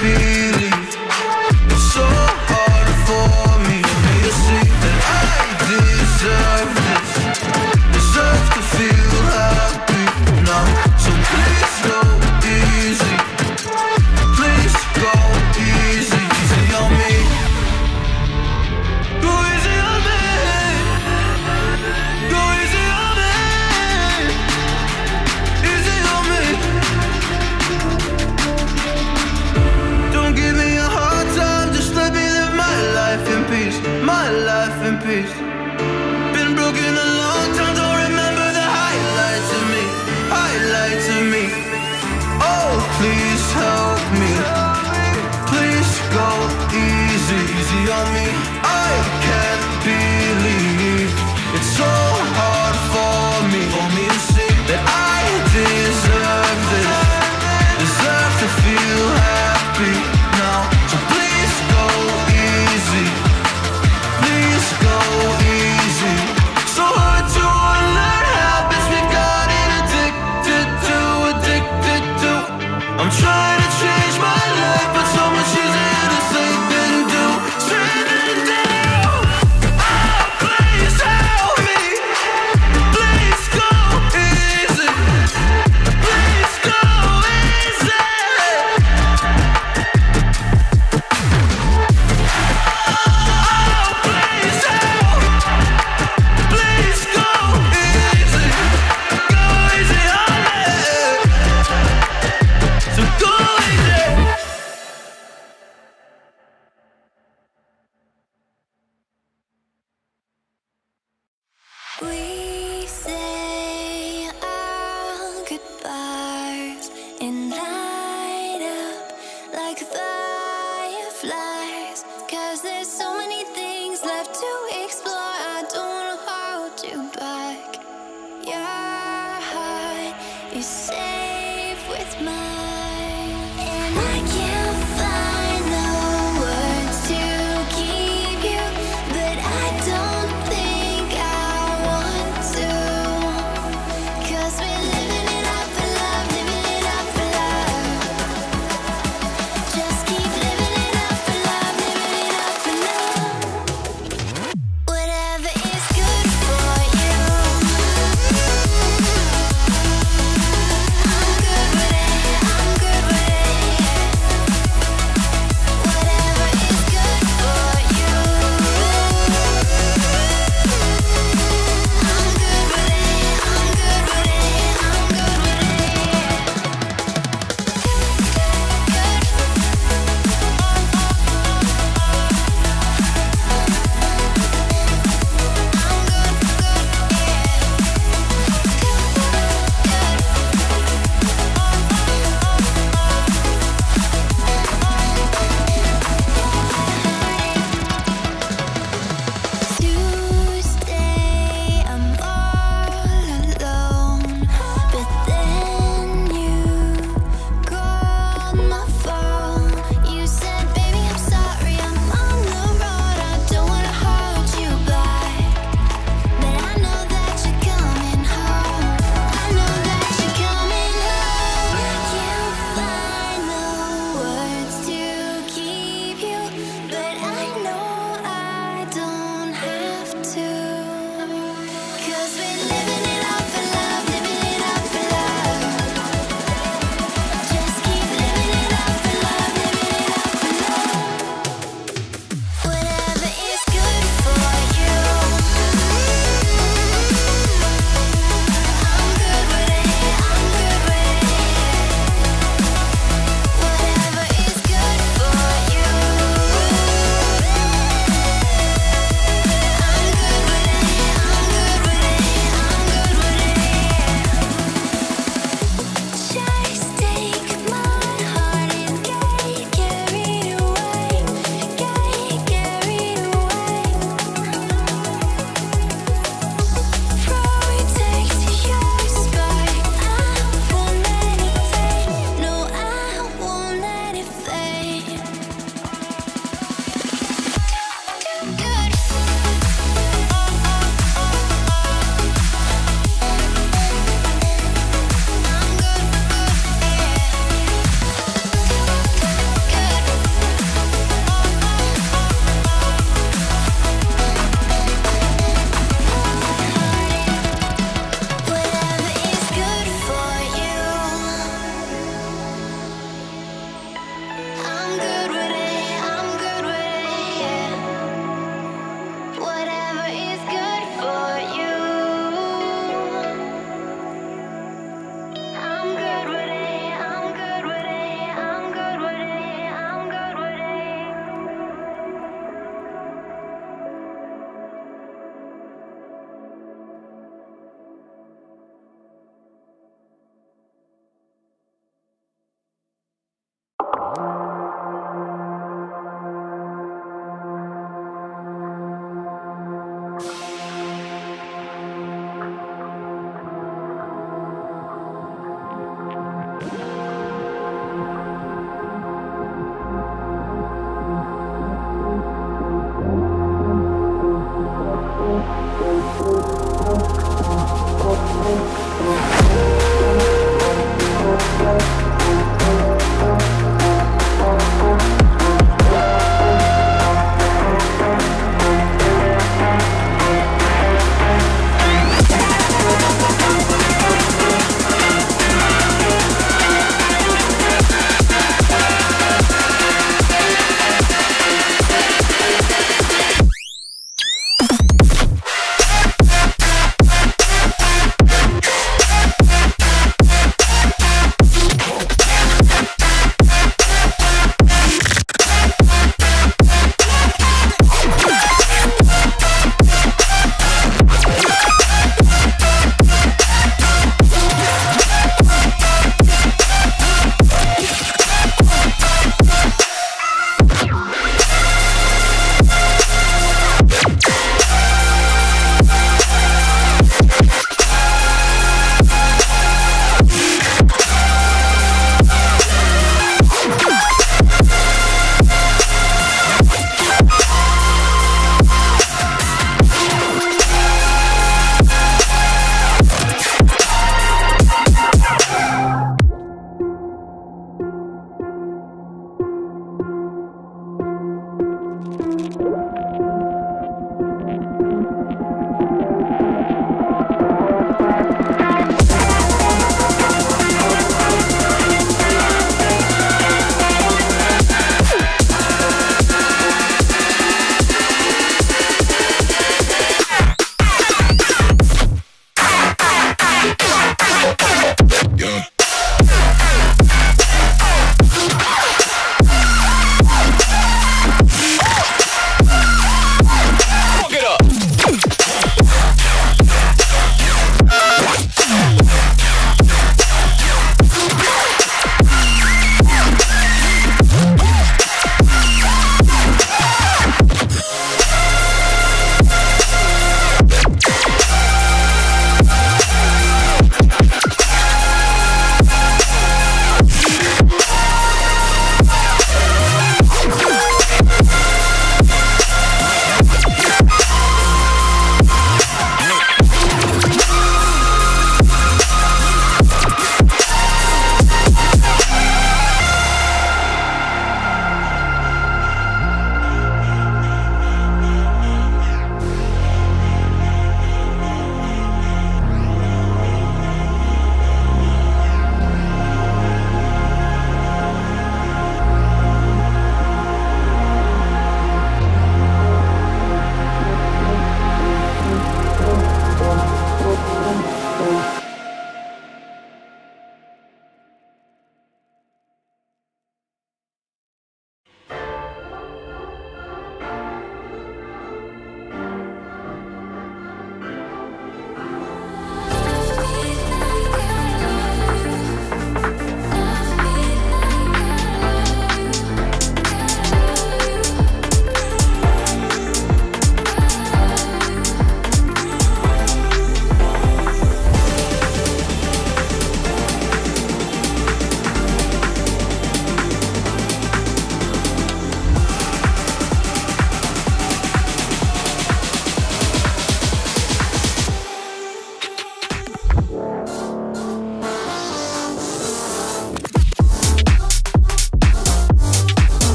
believe. It's so hard for me to see that I deserve this, deserve to feel happy now. So please go easy, please go easy, easy on me. Go easy on me, go easy on me, easy on me. Don't give me a hard time, just let me live my life in peace, my life in peace. Been broken a long time, don't remember the highlights of me, highlights of me. Oh, please help me, please go easy, easy on me. I can't believe it's so hard for me to see that I deserve this, deserve to feel happy now. So please go easy, please go easy. So hard to unlearn habits we got it addicted to, addicted to. I'm trying to change my life, but so much easier to say than do, say than do. Oh, please help me, please go easy, please go easy. Oh, please help, please go easy on me. So go easy. We say our goodbyes and light up like fireflies, 'cause there's so many things left to explore. I don't wanna hold you back. Your heart is safe with mine, and I can't find the words to keep you, but I don't think I want to, 'cause we're living it up for love, living it up for love. Just keep living it up for love.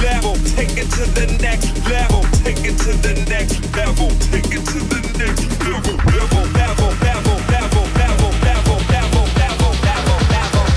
level, take it to the next level, take it to the next level, take it to the next level, level, level, level, level, level, level, level, level, level,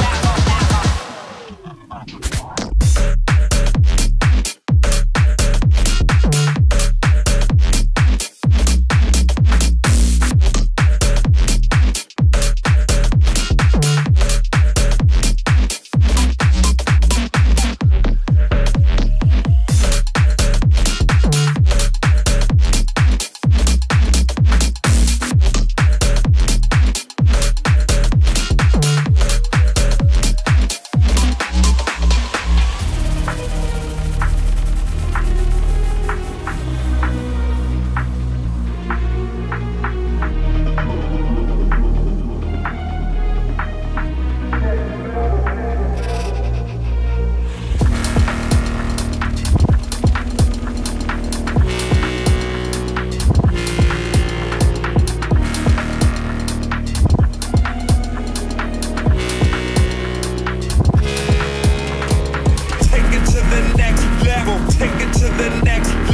level, take it to the next